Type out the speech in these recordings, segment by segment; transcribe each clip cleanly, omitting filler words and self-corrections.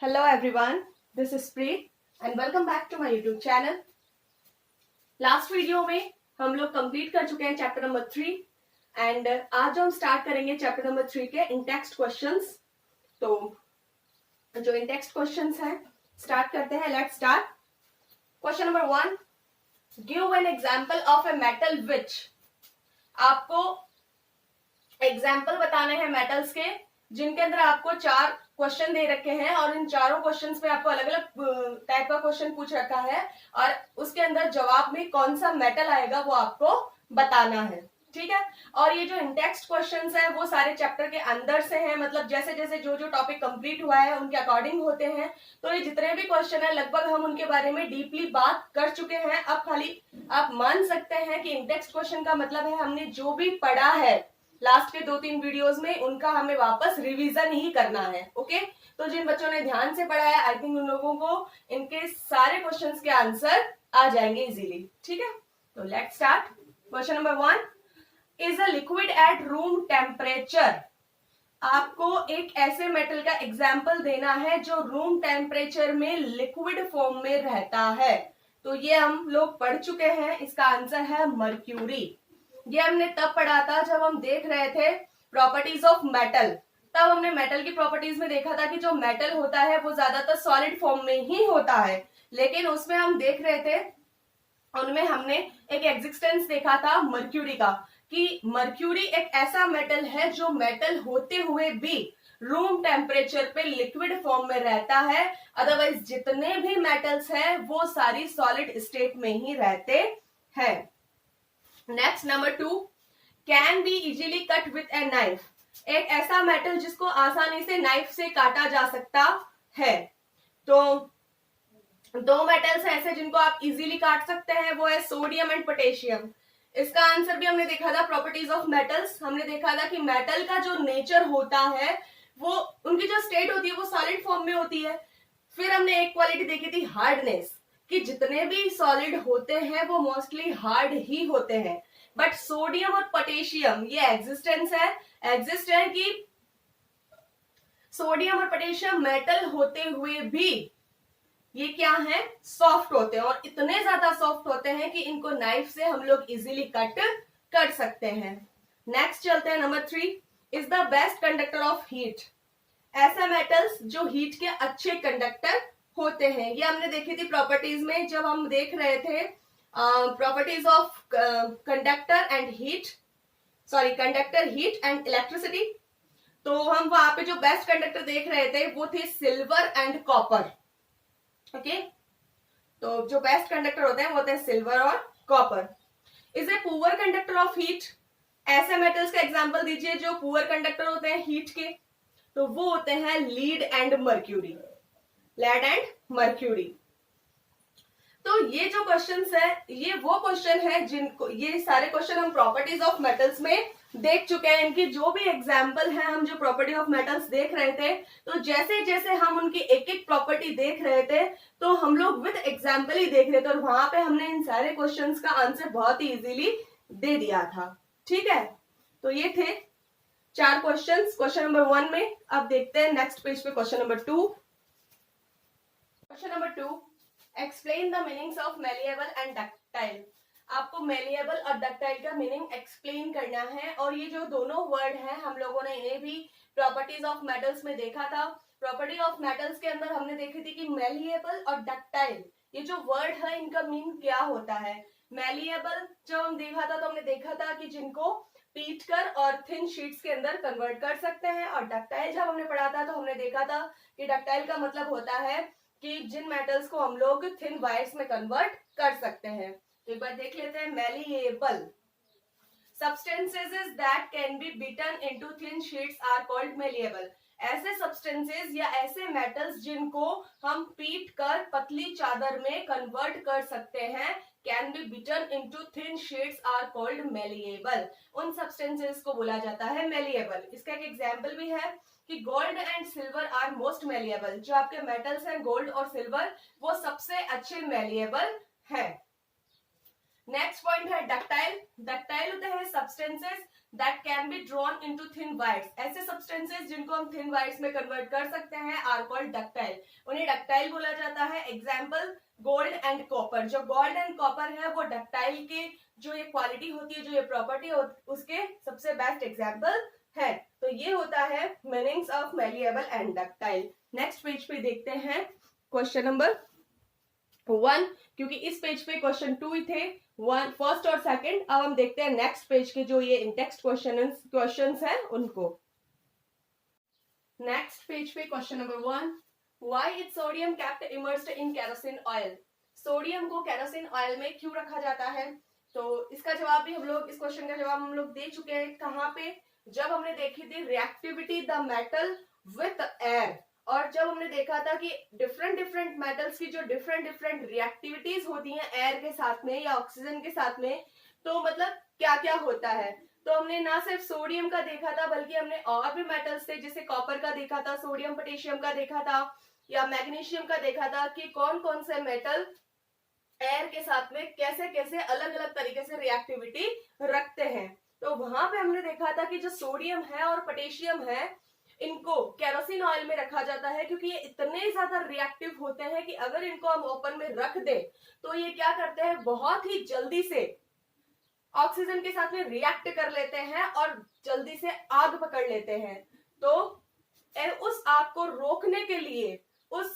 Hello everyone, this is Preet and welcome back to my YouTube channel. Last video में हम लोग complete कर चुके हैं चैप्टर नंबर 3 एंड आज हम स्टार्ट करेंगे चैप्टर नंबर 3 के इंटेक्स्ट क्वेश्चंस. तो जो इंटेक्स्ट क्वेश्चंस हैं स्टार्ट करते हैं. Let's start. Question number 1, give an example of a metal which. आपको एग्जांपल बताने हैं मेटल्स के जिनके अंदर आपको 4 क्वेश्चन दे रखे हैं और इन चारों क्वेश्चंस पे आपको अलग अलग टाइप का क्वेश्चन पूछ रखा है और उसके अंदर जवाब में कौन सा मेटल आएगा वो आपको बताना है. ठीक है. और ये जो इंटेक्स्ट क्वेश्चंस हैं वो सारे चैप्टर के अंदर से हैं, मतलब जैसे जैसे जो जो टॉपिक कंप्लीट हुआ है उनके अकॉर्डिंग होते हैं. तो ये जितने भी क्वेश्चन है लगभग हम उनके बारे में डीपली बात कर चुके हैं. अब खाली आप मान सकते हैं कि इंटेक्स्ट क्वेश्चन का मतलब है हमने जो भी पढ़ा है लास्ट के 2-3 वीडियोस में उनका हमें वापस रिवीजन ही करना है. ओके. तो जिन बच्चों ने ध्यान से पढ़ा है आई थिंक उन लोगों को इनके सारे क्वेश्चंस के आंसर आ जाएंगे इजीली. ठीक है. तो let's start. Question number 1, is a liquid at room temperature. आपको एक ऐसे मेटल का एग्जाम्पल देना है जो रूम टेम्परेचर में लिक्विड फॉर्म में रहता है. तो ये हम लोग पढ़ चुके हैं. इसका आंसर है मर्क्यूरी. ये हमने तब पढ़ा था जब हम देख रहे थे प्रॉपर्टीज ऑफ मेटल. तब हमने मेटल की प्रॉपर्टीज में देखा था कि जो मेटल होता है वो ज्यादातर सॉलिड फॉर्म में ही होता है, लेकिन उसमें हम देख रहे थे उनमें हमने एक एग्जिस्टेंस देखा था मर्क्यूरी का, कि मर्क्यूरी एक ऐसा मेटल है जो मेटल होते हुए भी रूम टेम्परेचर पे लिक्विड फॉर्म में रहता है. अदरवाइज जितने भी मेटल्स हैं वो सारी सॉलिड स्टेट में ही रहते हैं. Next number 2, can be easily cut with a knife. एक ऐसा मेटल जिसको आसानी से नाइफ से काटा जा सकता है. तो 2 मेटल्स ऐसे जिनको आप इजीली काट सकते हैं, वो है सोडियम एंड पोटेशियम. इसका आंसर भी हमने देखा था प्रॉपर्टीज ऑफ मेटल्स. हमने देखा था कि मेटल का जो नेचर होता है वो उनकी जो स्टेट होती है वो सॉलिड फॉर्म में होती है. फिर हमने एक क्वालिटी देखी थी हार्डनेस, कि जितने भी सॉलिड होते हैं वो मोस्टली हार्ड ही होते हैं. बट सोडियम और पोटेशियम ये एग्जिस्ट है कि सोडियम और पोटेशियम मेटल होते हुए भी ये क्या है, सॉफ्ट होते हैं और इतने ज्यादा सॉफ्ट होते हैं कि इनको नाइफ से हम लोग इजीली कट कर सकते हैं. नेक्स्ट चलते हैं. Number 3, is the best conductor of heat. ऐसे मेटल्स जो हीट के अच्छे कंडक्टर होते हैं. ये हमने देखी थी प्रॉपर्टीज में जब हम देख रहे थे properties of conductor heat and electricity. तो हम वहां पे जो बेस्ट कंडक्टर देख रहे थे वो थे सिल्वर एंड कॉपर. ओके. तो जो बेस्ट कंडक्टर होते हैं वो होते हैं सिल्वर और copper. Is a poor conductor of heat. ऐसे मेटल्स का एग्जांपल दीजिए जो पुअर कंडक्टर होते हैं हीट के. तो वो होते हैं लीड एंड मर्क्यूरी. तो ये जो क्वेश्चंस है ये वो क्वेश्चन है जिनको ये सारे क्वेश्चन हम प्रॉपर्टीज ऑफ मेटल्स में देख चुके हैं. इनकी जो भी एग्जांपल है हम जो प्रॉपर्टी ऑफ मेटल्स देख रहे थे, तो जैसे जैसे हम उनकी एक एक प्रॉपर्टी देख रहे थे तो हम लोग विद एग्जांपल ही देख रहे थे और वहां पे हमने इन सारे क्वेश्चंस का आंसर बहुत ही इजीली दे दिया था. ठीक है. तो ये थे 4 क्वेश्चंस क्वेश्चन नंबर 1 में. अब देखते हैं नेक्स्ट पेज पे question number 2. Question number 2, explain the meanings of malleable and ductile. आपको मेलिएबल और डक्टाइल का मीनिंग एक्सप्लेन करना है. और ये जो दोनों वर्ड हैं हम लोगों ने इन्हें भी प्रॉपर्टीज ऑफ मेटल्स में देखा था. प्रॉपर्टी ऑफ मेटल्स के अंदर हमने देखी थी कि मेलिएबल और डक्टाइल ये जो वर्ड है इनका मीन क्या होता है. मेलिएबल जब हम देखा था तो हमने देखा था कि जिनको पीट कर और थिन शीट्स के अंदर कन्वर्ट कर सकते हैं. और डक्टाइल जब हमने पढ़ा था तो हमने देखा था कि डक्टाइल का मतलब होता है कि जिन मेटल्स को हम लोग थिन वायर्स में कन्वर्ट कर सकते हैं. तो एक बार देख लेते हैं. Malleable substances that can be beaten into thin sheets are called malleable. ऐसे सब्सटेंसेस या ऐसे मेटल्स जिनको हम पीट कर पतली चादर में कन्वर्ट कर सकते हैं, can be beaten into thin sheets are called malleable. उन सब्सटेंसेस को बोला जाता है मेलिएबल. इसका एक एग्जांपल भी है कि gold and silver are most malleable. जो आपके मेटल्स हैं गोल्ड और सिल्वर वो सबसे अच्छे मेलिएबल हैं. नेक्स्ट पॉइंट है डक्टाइल। डक्टाइल होते हैं substances that can be drawn into thin wires. ऐसे सब्सटेंसेस जिनको हम थिन वायर्स में कन्वर्ट कर सकते हैं आर कॉल्ड डक्टाइल, उन्हें डक्टाइल बोला जाता है। Example gold and copper. जो गोल्ड एंड कॉपर है वो डक्टाइल के जो ये क्वालिटी होती है, जो ये प्रॉपर्टी उसके सबसे बेस्ट एग्जाम्पल है। तो ये होता है meanings of malleable and ductile. Next page पे देखते हैं क्वेश्चन नंबर 1, क्योंकि इस पेज पे क्वेश्चन 2 ही थे, फर्स्ट और सेकंड। अब हम देखते हैं नेक्स्ट पेज के जो ये इंटेक्स्ट क्वेश्चंस हैं उनको। नेक्स्ट पेज पे question number 1, why is sodium kept immersed in kerosene oil. Sodium को केरोसिन ऑयल में क्यों रखा जाता है? तो इसका जवाब भी हम लोग, इस क्वेश्चन का जवाब हम लोग दे चुके हैं। कहाँ पे? जब हमने देखी थी reactivity the metal with air, और जब हमने देखा था कि डिफरेंट डिफरेंट मेटल्स की जो डिफरेंट डिफरेंट रिएक्टिविटीज होती हैं एयर के साथ में या ऑक्सीजन के साथ में, तो मतलब क्या क्या होता है। तो हमने ना सिर्फ सोडियम का देखा था बल्कि हमने और भी मेटल्स थे, जैसे कॉपर का देखा था, सोडियम पोटेशियम का देखा था, या मैग्नीशियम का देखा था कि कौन कौन से मेटल एयर के साथ में कैसे कैसे अलग अलग तरीके से रिएक्टिविटी रखते हैं। तो वहां पे हमने देखा था कि जो सोडियम है और पोटेशियम है, इनको केरोसिन ऑयल में रखा जाता है क्योंकि ये इतने ज्यादा रिएक्टिव होते हैं कि अगर इनको हम ओपन में रख दें तो ये क्या करते हैं, बहुत ही जल्दी से ऑक्सीजन के साथ में रिएक्ट कर लेते हैं और जल्दी से आग पकड़ लेते हैं। तो उस आग को रोकने के लिए, उस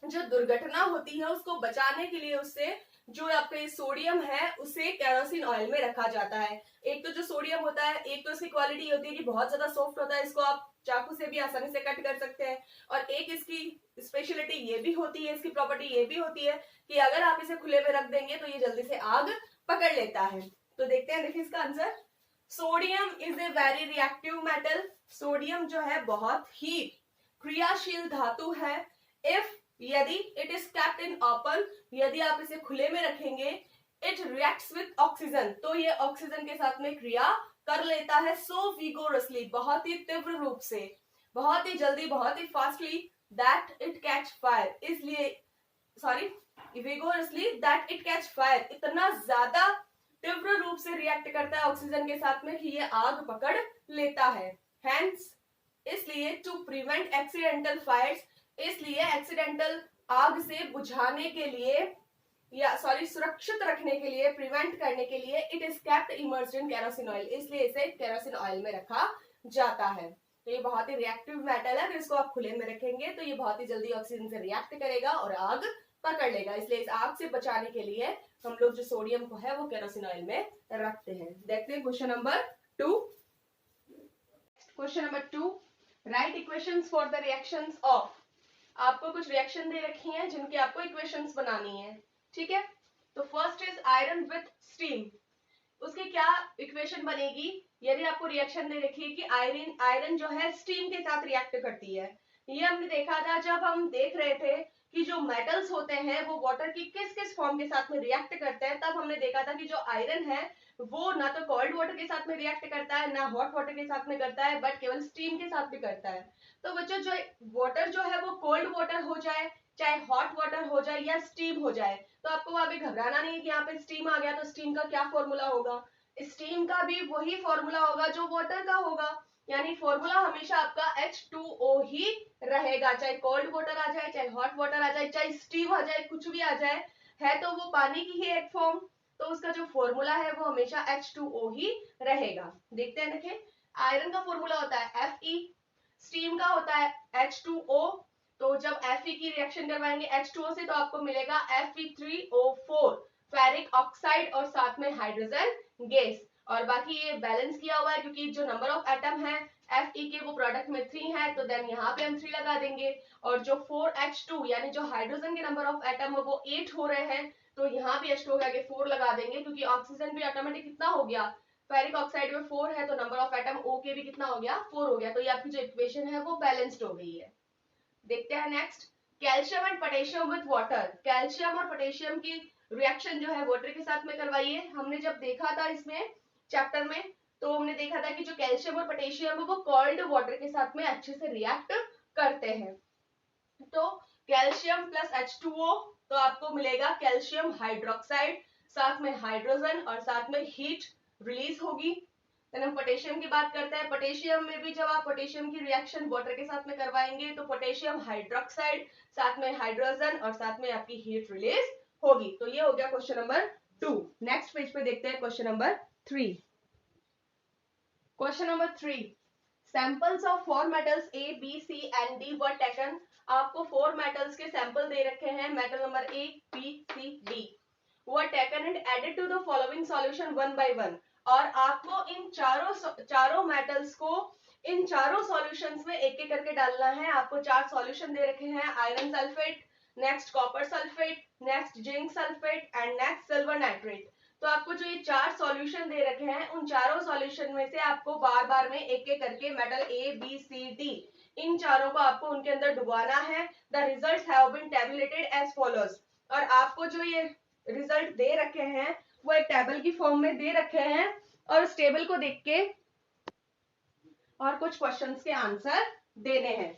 जो दुर्घटना होती है उसको बचाने के लिए, उससे जो आपका सोडियम है उसे केरोसिन ऑयल में रखा जाता है। एक तो जो सोडियम होता है, एक तो इसकी क्वालिटी होती है कि बहुत ज्यादा सॉफ्ट होता है, इसको आप चाकू से भी आसानी से कट कर सकते हैं। और एक इसकी स्पेशलिटी ये भी होती है, इसकी प्रॉपर्टी ये भी होती है कि अगर आप इसे खुले में रख देंगे तो ये जल्दी से आग पकड़ लेता है। तो देखते हैं, देखिए इसका answer, sodium is a very reactive metal. Sodium जो है बहुत ही क्रियाशील धातु है। इफ, यदि, it is kept in open, यदि आप इसे खुले में रखेंगे, इट रिएक्ट्स विथ ऑक्सीजन, तो ये ऑक्सीजन के साथ में क्रिया कर लेता है। सो विगोरसली, बहुत ही तीव्र रूप से, बहुत ही जल्दी, बहुत ही fastly, that it catch fire, इसलिए vigorously that it catch fire, इतना ज्यादा तीव्र रूप से रिएक्ट करता है ऑक्सीजन के साथ में कि ये आग पकड़ लेता है। हेंस, इसलिए टू प्रिवेंट एक्सीडेंटल फायर्स, इसलिए एक्सीडेंटल आग से बुझाने के लिए या सुरक्षित रखने के लिए, प्रिवेंट करने के लिए, it is kept immersed in kerosene oil, इसलिए इसे केरोसिन ऑयल में रखा जाता है। तो ये बहुत ही रिएक्टिव मेटल है, इसको आप खुले में रखेंगे तो ये बहुत ही जल्दी ऑक्सीजन से रिएक्ट करेगा और आग पकड़ लेगा, इसलिए इस आग से बचाने के लिए हम लोग जो सोडियम को है वो केरोसिन ऑयल में रखते हैं। देखते हैं question number 2। Question number 2, right equations for the reactions of. आपको कुछ रिएक्शन दे रखी हैं जिनकी आपको इक्वेशंस बनानी है, ठीक है। तो first is iron with steam, उसकी क्या इक्वेशन बनेगी? यदि आपको रिएक्शन दे रखी है कि आयरन जो है स्टीम के साथ रिएक्ट करती है। ये हमने देखा था जब हम देख रहे थे कि जो मेटल्स होते हैं वो वाटर की किस किस फॉर्म के साथ में रिएक्ट करते हैं, तब हमने देखा था कि जो आयरन है वो ना तो कोल्ड वाटर के साथ में रिएक्ट करता है, ना हॉट वाटर के साथ में करता है, बट केवल स्टीम के साथ भी करता है। तो बच्चों, जो वाटर जो है वो कोल्ड वाटर हो जाए, चाहे हॉट वाटर हो जाए या स्टीम हो जाए, तो आपको वहां पे घबराना नहीं है कि यहाँ पे स्टीम आ गया तो स्टीम का क्या फॉर्मूला होगा। स्टीम का भी वही फॉर्मूला होगा जो वाटर का होगा, यानी फॉर्मूला हमेशा आपका H2O ही रहेगा, चाहे कोल्ड वाटर आ जाए, चाहे हॉट वाटर आ जाए, चाहे स्टीम आ जाए, कुछ भी आ जाए, है तो वो पानी की ही एक फॉर्म, तो उसका जो फॉर्मूला है वो हमेशा H2O ही रहेगा। देखते हैं, देखिए आयरन का फॉर्मूला होता है Fe, स्टीम का होता है H2O, तो जब Fe की रिएक्शन करवाएंगे H2O से तो आपको मिलेगा Fe3O4, फेरिक ऑक्साइड और साथ में हाइड्रोजन गैस। और बाकी ये बैलेंस किया हुआ है क्योंकि जो नंबर ऑफ एटम है Fe के वो प्रोडक्ट में 3 है, तो देन यहाँ पे हम 3 लगा देंगे। और जो 4H2 यानी जो हाइड्रोजन के नंबर ऑफ एटम है वो 8 हो रहे हैं, तो यहाँ भी H2O के आगे 4 लगा देंगे क्योंकि ऑक्सीजन भी ऑटोमेटिक कितना हो गया, फेरिक ऑक्साइड में 4 है, तो नंबर ऑफ एटम O के भी कितना हो गया, 4 हो गया। तो ये आपकी जो इक्वेशन है वो बैलेंस्ड हो गई है। देखते हैं next, calcium and potassium with water. Calcium और पोटेशियम की रिएक्शन जो है वाटर के साथ में करवाइए। हमने जब देखा था इसमें चैप्टर में, तो हमने देखा था कि जो कैल्शियम और पोटेशियम है वो कोल्ड वाटर के साथ में अच्छे से रिएक्ट करते हैं। तो कैल्शियम प्लस H2O, तो आपको मिलेगा कैल्शियम हाइड्रोक्साइड, साथ में हाइड्रोजन और साथ में हीट रिलीज होगी। देन हम पोटेशियम की बात करते हैं। पोटेशियम में भी जब आप पोटेशियम की रिएक्शन वाटर के साथ में करवाएंगे तो पोटेशियम हाइड्रोक्साइड, साथ में हाइड्रोजन और साथ में आपकी हीट रिलीज होगी। तो ये हो गया क्वेश्चन नंबर 2। नेक्स्ट पेज पे देखते हैं question number 3। Question number 3, samples of 4 metals A, B, C and D were taken. आपको 4 मेटल्स के सैंपल दे रखे हैं, metal number A, B, C, D were taken and added to the following solution one by one. और आपको इन चारों metals को इन चारों सॉल्यूशंस में एक एक करके डालना है। आपको 4 सॉल्यूशन दे रखे हैं, iron sulphate, next copper sulphate, next zinc sulphate and next silver nitrate. तो आपको जो ये 4 सॉल्यूशन दे रखे हैं उन चारों सॉल्यूशन में से आपको बार बार में एक एक करके metal A, B, C, D इन चारों को आपको उनके अंदर डुबाना है। The results have been tabulated as follows. और आपको जो ये रिजल्ट दे रखे हैं वो एक टेबल की फॉर्म में दे रखे हैं और उस टेबल को देख के और कुछ क्वेश्चंस के आंसर देने हैं।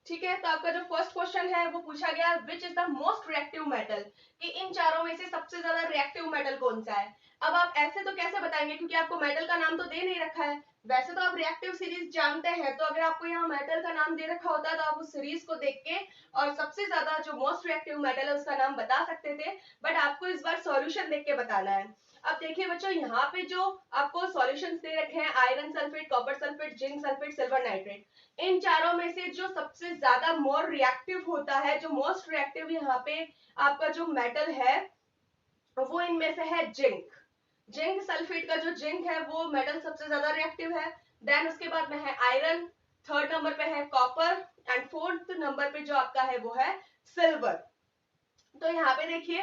ठीक है, तो आपका जो फर्स्ट क्वेश्चन है वो पूछा गया which is the most reactive metal, कि इन चारों में से सबसे ज्यादा रिएक्टिव मेटल कौन सा है। अब आप ऐसे तो कैसे बताएंगे क्योंकि आपको मेटल का नाम तो दे नहीं रखा है। वैसे तो आप रिएक्टिव सीरीज जानते हैं, तो अगर आपको यहाँ मेटल का नाम दे रखा होता तो आप उस सीरीज को देख के और सबसे ज्यादा जो मोस्ट रिएक्टिव मेटल है उसका नाम बता सकते थे, बट आपको इस बार सॉल्यूशन देख के बताना है। अब देखिए बच्चों, यहाँ पे जो आपको सॉल्यूशंस दे रखे हैं iron sulphate, copper sulphate, zinc sulphate, silver nitrate, इन चारों में से जो सबसे ज्यादा मोर रिएक्टिव होता है, जो मोस्ट रिएक्टिव यहाँ पे आपका जो मेटल है वो इनमें से है जिंक। जिंक सल्फेट का जो जिंक है वो मेटल सबसे ज्यादा रिएक्टिव है। देन उसके बाद में है आयरन, थर्ड नंबर पे है कॉपर एंड फोर्थ नंबर पे जो आपका है वो है सिल्वर। तो यहाँ पे देखिए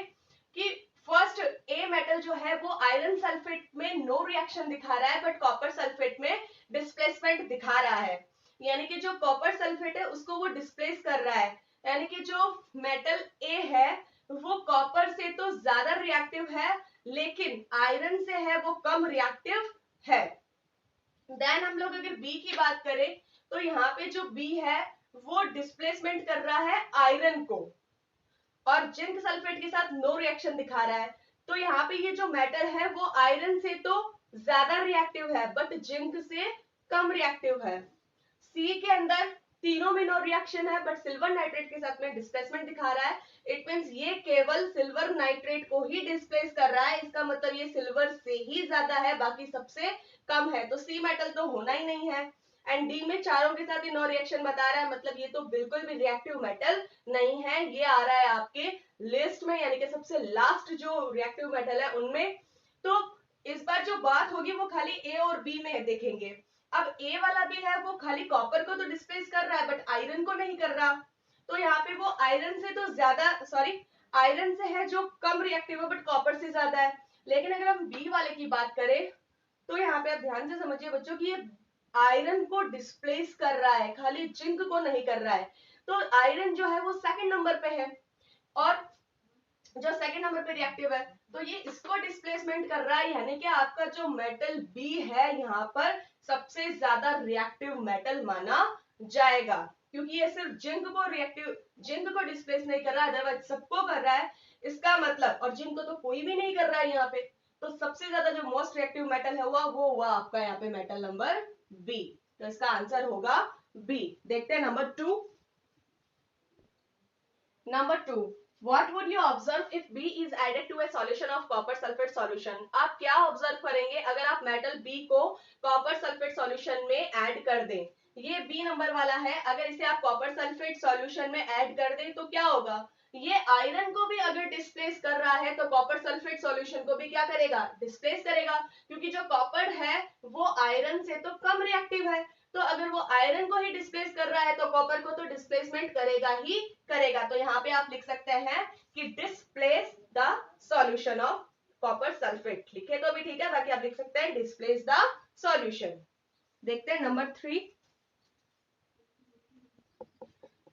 कि फर्स्ट ए मेटल जो है वो आयरन सल्फेट में नो रिएक्शन दिखा रहा है, बट कॉपर सल्फेट में डिस्प्लेसमेंट दिखा रहा है। यानी कि जो कॉपर सल्फेट है उसको वो डिस्प्लेस कर रहा है। यानी कि जो मेटल ए है वो कॉपर से तो ज्यादा रिएक्टिव है, लेकिन आयरन से है वो कम रिएक्टिव है। देन हम लोग अगर बी की बात करें तो यहाँ पे जो बी है वो डिस्प्लेसमेंट कर रहा है आयरन को और जिंक सल्फेट के साथ नो रिएक्शन दिखा रहा है। तो यहाँ पे ये जो मेटल है वो आयरन से तो ज्यादा रिएक्टिव है बट जिंक से कम रिएक्टिव है। सी के अंदर तीनों में नो रिएक्शन है बट सिल्वर नाइट्रेट के साथ में डिस्प्लेसमेंट दिखा रहा है। इट मींस ये केवल सिल्वर नाइट्रेट को ही डिस्प्लेस कर रहा है, इसका मतलब ये सिल्वर से ही ज्यादा है, बाकी सबसे कम है। तो सी मेटल तो होना ही नहीं है। एंड डी में चारों के साथ नो रिएक्शन बता रहा है, मतलब ये तो बिल्कुल भी रिएक्टिव मेटल नहीं है। ये आ रहा है आपके लिस्ट में, यानी कि सबसे लास्ट जो रिएक्टिव मेटल है उनमें। तो इस बार जो बात होगी वो खाली ए और बी में देखेंगे। अब ए वाला भी है वो खाली कॉपर को तो डिस्प्लेस कर रहा है बट आयरन को नहीं कर रहा। तो यहाँ पे वो आयरन से तो ज्यादा, सॉरी आयरन से है जो कम रिएक्टिव है बट कॉपर से ज्यादा है। लेकिन अगर हम बी वाले की बात करें तो यहाँ पे आप ध्यान से समझिए बच्चों कि ये आयरन को डिस्प्लेस कर रहा है, खाली जिंक को नहीं कर रहा है। तो आयरन जो है वो सेकंड नंबर पे है और जो सेकंड नंबर पे रिएक्टिव है तो ये इसको डिस्प्लेसमेंट कर रहा है, यानी कि आपका जो मेटल बी है यहाँ पर सबसे ज्यादा रिएक्टिव मेटल माना जाएगा, क्योंकि ये सिर्फ जिंक को डिस्प्लेस नहीं कर रहा है, अदरवाइज सबको कर रहा है। इसका मतलब, और जिंक को तो कोई भी नहीं कर रहा है यहाँ पे, तो सबसे ज्यादा जो मोस्ट रिएक्टिव मेटल है वो हुआ आपका यहाँ पे मेटल नंबर बी। तो इसका आंसर होगा बी। देखते हैं number 2। Number 2, what would you observe if B is added to a solution of copper sulfate solution? आप क्या ऑब्जर्व करेंगे अगर आप मेटल B को कॉपर सल्फेट सॉल्यूशन में ऐड कर दें। ये B नंबर वाला है, अगर इसे आप कॉपर सल्फेट सॉल्यूशन में ऐड कर दें तो क्या होगा, ये आयरन को भी अगर डिस्प्लेस कर रहा है तो कॉपर सल्फेट सॉल्यूशन को भी क्या करेगा, डिस्प्लेस करेगा, क्योंकि जो कॉपर है वो आयरन से तो कम रिएक्टिव है। तो अगर वो आयरन को ही डिस्प्लेस कर रहा है तो कॉपर को तो डिस्प्लेसमेंट करेगा ही करेगा। तो यहाँ पे आप लिख सकते हैं कि displace the solution of copper sulphate, लिखे तो भी ठीक है, बाकी आप लिख सकते हैं डिस्प्लेस द सॉल्यूशन। देखते हैं number 3।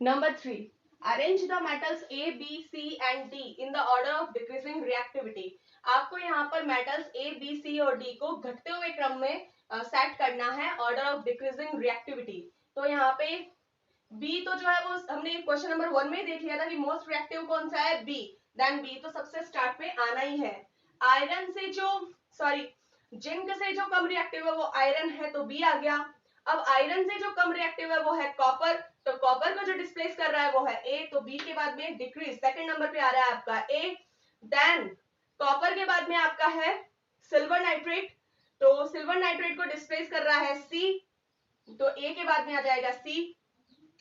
Number 3, arrange the metals A, B, C and D in the order of decreasing reactivity। आपको यहाँ पर मेटल्स A, B, C और D को घटते हुए क्रम में सेट करना है, ऑर्डर ऑफ डिक्रीजिंग रिएक्टिविटी। तो यहाँ पे बी तो जो है वो हमने क्वेश्चन नंबर 1 में देख लिया था कि मोस्ट रिएक्टिव कौन सा है, बी। देन बी तो सबसे स्टार्ट में आना ही है। आयरन से जो जिंक से जो कम रिएक्टिव है वो आयरन है, तो बी आ गया। अब आयरन से जो कम रिएक्टिव है वो है कॉपर, तो कॉपर को जो डिस्प्लेस कर रहा है वो है ए, तो बी के बाद में डिक्रीज सेकंड नंबर पे आ रहा है आपका ए। देन कॉपर के बाद में आपका है सिल्वर नाइट्रेट, तो सिल्वर नाइट्रेट को डिस्प्लेस कर रहा है सी, तो ए के बाद में आ जाएगा सी।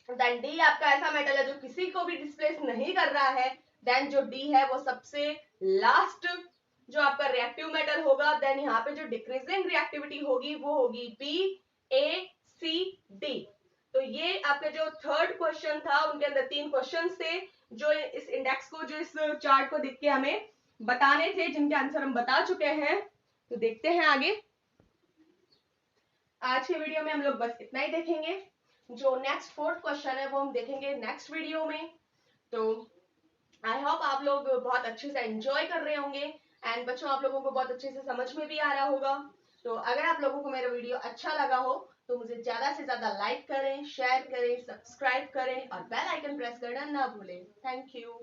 देन डी आपका ऐसा मेटल है जो किसी को भी डिस्प्लेस नहीं कर रहा है, देन जो डी है वो सबसे लास्ट जो आपका रिएक्टिव मेटल होगा। देन यहाँ पे जो डिक्रीजिंग रिएक्टिविटी होगी वो होगी बी ए सी डी। तो ये आपका जो थर्ड क्वेश्चन था, उनके अंदर 3 क्वेश्चन थे जो इस इंडेक्स को, जो इस चार्ट को देख के हमें बताने थे, जिनके आंसर हम बता चुके हैं। तो देखते हैं आगे। आज के वीडियो में हम लोग बस इतना ही देखेंगे। जो नेक्स्ट फोर्थ क्वेश्चन है वो हम देखेंगे नेक्स्ट वीडियो में। तो आई होप आप लोग बहुत अच्छे से एंजॉय कर रहे होंगे एंड बच्चों आप लोगों को बहुत अच्छे से समझ में भी आ रहा होगा। तो अगर आप लोगों को मेरा वीडियो अच्छा लगा हो तो मुझे ज्यादा से ज्यादा लाइक करें, शेयर करें, सब्सक्राइब करें और बेल आइकन प्रेस करना ना भूलें। Thank you.